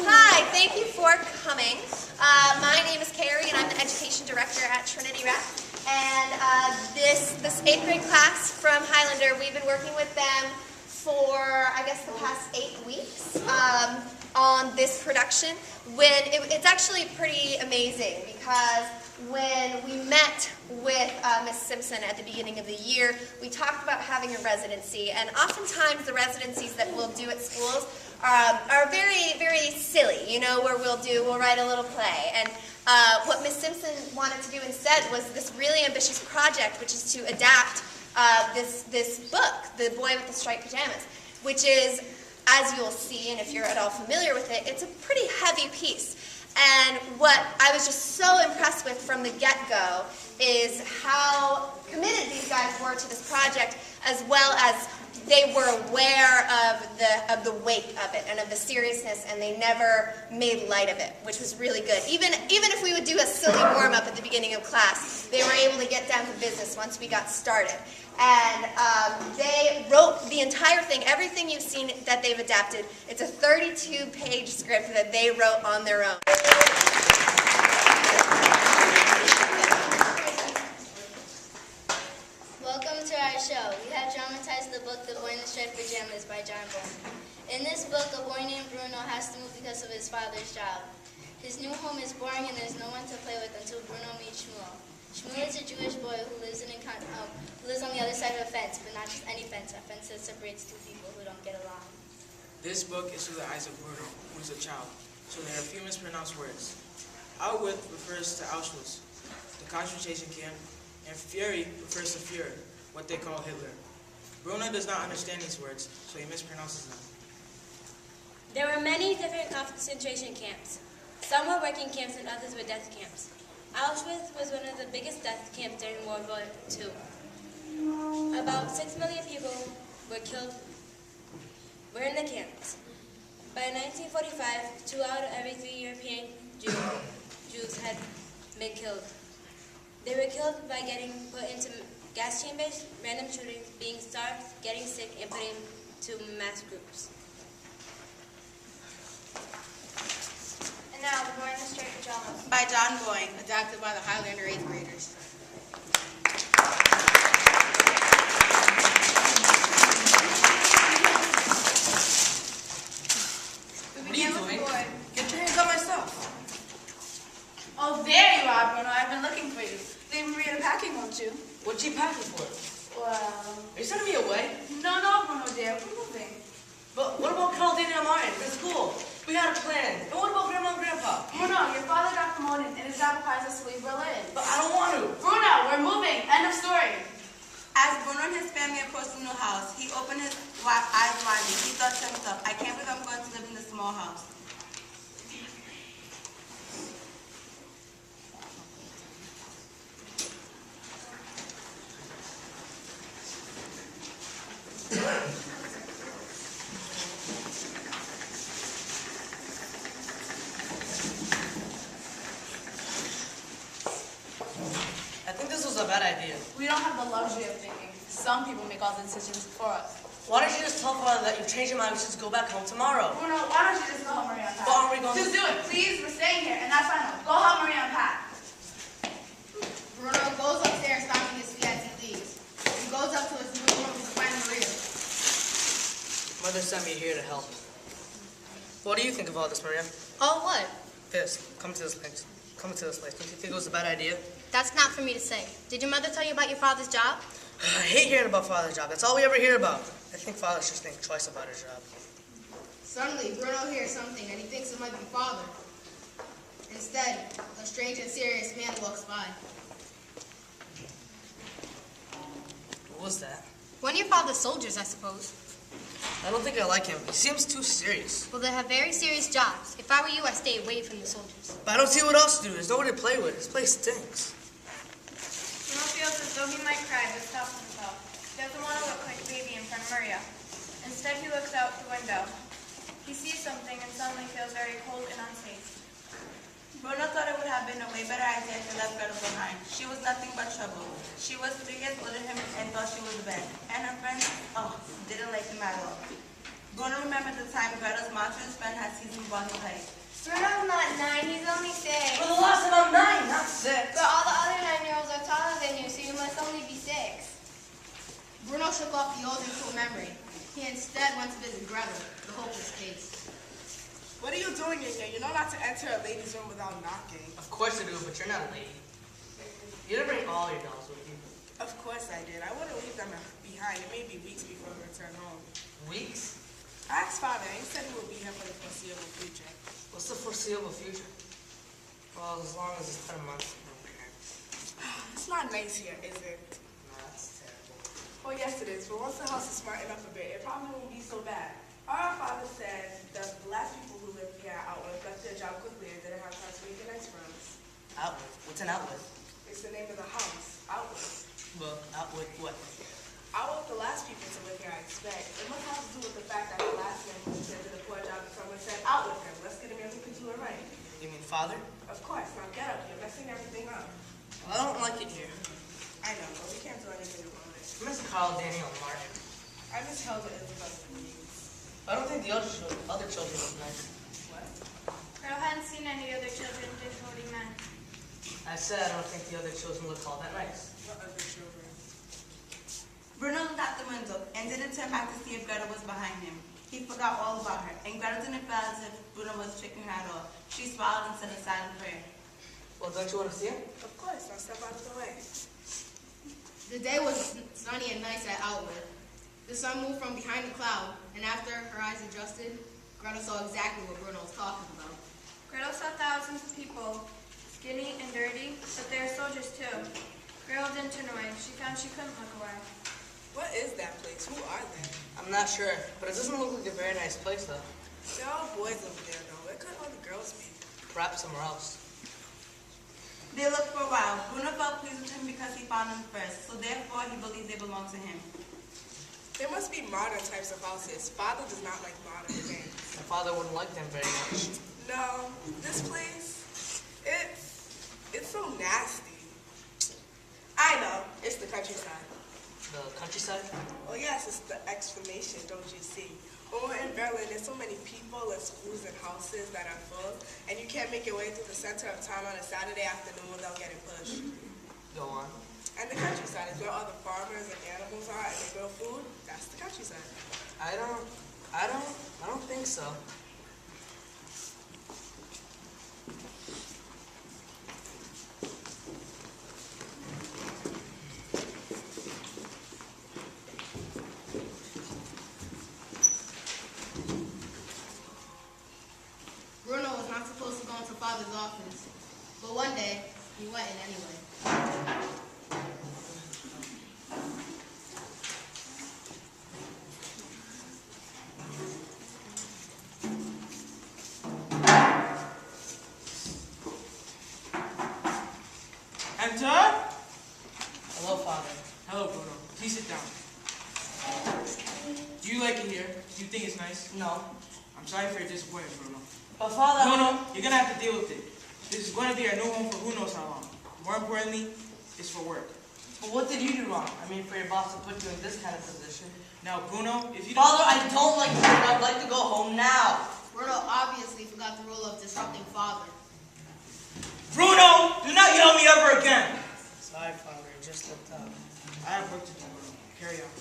Hi, thank you for coming. My name is Carrie, and I'm the Education Director at Trinity Rep. And this 8th grade class from Highlander, we've been working with them for, I guess, the past 8 weeks on this production. It's actually pretty amazing because when we met with Ms. Simpson at the beginning of the year, we talked about having a residency, and oftentimes the residencies that we'll do at schools are very, very silly, you know, where we'll write a little play. And what Ms. Simpson wanted to do instead was this really ambitious project, which is to adapt this book, The Boy with the Striped Pajamas, which is, as you'll see, and if you're at all familiar with it, it's a pretty heavy piece. And what I was just so impressed with from the get-go is how committed these guys were to this project, as well as they were aware of the weight of it and of the seriousness, and they never made light of it, which was really good. Even if we would do a silly warm-up at the beginning of class, they were able to get down to business once we got started. And they wrote the entire thing, everything you've seen that they've adapted. It's a 32-page script that they wrote on their own. Welcome to our show. We have dramatized the book The Boy in the Striped Pajamas by John Bowen. In this book, a boy named Bruno has to move because of his father's job. His new home is boring and there's no one to play with until Bruno meets Shmuel. Shmuel is a Jewish boy who lives on the other side of a fence, but not just any fence, a fence that separates two people who don't get along. This book is through the eyes of Bruno, who is a child, so there are few mispronounced words. Auschwitz refers to Auschwitz, the concentration camp, and Fury refers to Fuhrer, what they call Hitler. Bruno does not understand these words, so he mispronounces them. There were many different concentration camps. Some were working camps and others were death camps. Auschwitz was one of the biggest death camps during World War II. About 6 million people were in the camps. By 1945, 2 out of every 3 European Jews had been killed. They were killed by getting put into gas chambers, random shootings, being starved, getting sick, and put into mass groups. And now, The Boy in the Striped Pajamas by John Bowen, adapted by the Highlander 8th graders. What are you doing? Get your hands on my stuff. Oh, there you are, Bruno. I've been looking for you. Leave Maria packing, won't you? What you packing for? Well... Are you sending me away? No, Bruno, dear. We're moving. But what about Carl, Dana, and Martin in school? We had a plan. And what about Grandma and Grandpa? Bruno, your father got promoted and his job requires us to leave Berlin. But I don't want to. Bruno, we're moving. End of story. As Bruno and his family approached the new house, he opened his eyes widely. He thought to himself, I can't believe I'm going to live in this small house. I think this was a bad idea. We don't have the luxury of thinking. Some people make all the decisions for us. Why don't you just tell Father that you changed your mind and we should just go back home tomorrow? Bruno, why don't you just go help Maria unpack? But aren't we going Just do it, please. We're staying here, and that's final. Go help Maria unpack. Bruno goes upstairs, stomping his feet as he leaves. He goes up to his new room to find Maria. Mother sent me here to help. What do you think of all this, Maria? Oh, what? This. Come to this place. Don't you think it was a bad idea? That's not for me to say. Did your mother tell you about your father's job? I hate hearing about Father's job. That's all we ever hear about. I think Father should think twice about his job. Suddenly, Bruno hears something, and he thinks it might be father. Instead, a strange and serious man walks by. What was that? One of your father's soldiers, I suppose. I don't think I like him. He seems too serious. Well, they have very serious jobs. If I were you, I'd stay away from the soldiers. But I don't see what else to do. There's nobody to play with. This place stinks. Bruno feels as though he might cry, but stops himself. He doesn't want to look like a baby in front of Maria. Instead, he looks out the window. He sees something and suddenly feels very cold and unsafe. Bruno thought it would have been a way better idea to left Gretel behind. She was nothing but trouble. She was 3 years older than him and thought she was the best. And her friends, didn't like him at all. Bruno remembered the time Gretel's monstrous friend had seized him while he played. Bruno's not 9, he's only 6. For the last time I'm 9, not 6. But all the other 9-year-olds are taller than you, so you must only be 6. Bruno shook off the old and cool memory. He instead went to visit Gretel, the hopeless case. What are you doing in here? You know not to enter a lady's room without knocking. Of course I do, but you're not a lady. You didn't bring all your dolls with you. Of course I did. I wouldn't leave them behind. It may be weeks before we return home. Weeks? I asked Father, and he said he will be here for the foreseeable future. What's the foreseeable future? Well, as long as it's 10 months, I don't care. It's not nice here, is it? No, that's terrible. Well, yes it is, but once the house is smartened up a bit, it probably won't be so bad. Our father said that the last people who lived here at Outwood left their job quickly and didn't have time to make the next rounds. Outwood? What's an Outwood? It's the name of the house, Outwood. Well, Outwood what? Outwood, the last people to live here, I expect. It must have to do with the fact that the last man who said to the poor job, someone said, out with him. Let's get a man who can do it right. You mean father? Of course. Now get up. You're messing everything up. Well, I don't like it here. I know, but we can't do anything about it. I miss Carl, Daniel, and Martin. I miss Helga, Isabel, and you. I don't think the other children look nice. What? Gretel hadn't seen any other children, didn't know what he meant. I said I don't think the other children look all that nice. What other children? Bruno looked out the window and didn't turn back to see if Gretel was behind him. He forgot all about her, and Gretel didn't feel as if Bruno was tricking her at all. She smiled and said a silent prayer. Well, don't you want to see him? Of course. Now step out of the way. The day was sunny and nice at Outwood. The sun moved from behind the cloud, and after her eyes adjusted, Gretel saw exactly what Bruno was talking about. Gretel saw thousands of people, skinny and dirty, but they are soldiers too. Gretel didn't turn away. She found she couldn't look away. What is that place? Who are they? I'm not sure, but it doesn't look like a very nice place, though. They're all boys over there, though. Where could all the girls be? Perhaps somewhere else. They looked for a while. Bruno felt pleased with him because he found them first, so therefore he believed they belonged to him. There must be modern types of houses. Father does not like modern things. My father wouldn't like them very much. No, this place, it's so nasty. I know, it's the countryside. The countryside? Oh yes, it's the explanation, don't you see? When we're in Berlin, there's so many people and schools and houses that are full, and you can't make your way through the center of town on a Saturday afternoon without getting pushed. Go on. And the countryside is where all the farmers and animals are, and they grow food. That's the countryside. I don't think so. Bruno was not supposed to go into Father's office, but one day, he went in anyway. Enter. Hello, Father. Hello, Bruno. Please sit down. Do you like it here? Do you think it's nice? No. I'm sorry for your disappointment, Bruno. But Father... No, you're gonna have to deal with it. This is gonna be our new home for who knows how long. More importantly, it's for work. But what did you do wrong? I mean, for your boss to put you in this kind of position. Now, Bruno, if you Father, I don't like this, and I'd like to go home now. Bruno obviously forgot the rule of disrupting Father. Bruno, do not yell at me ever again. Sorry, Father, I just looked up. I have work to do, Bruno. Carry on.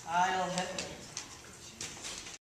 I'll hit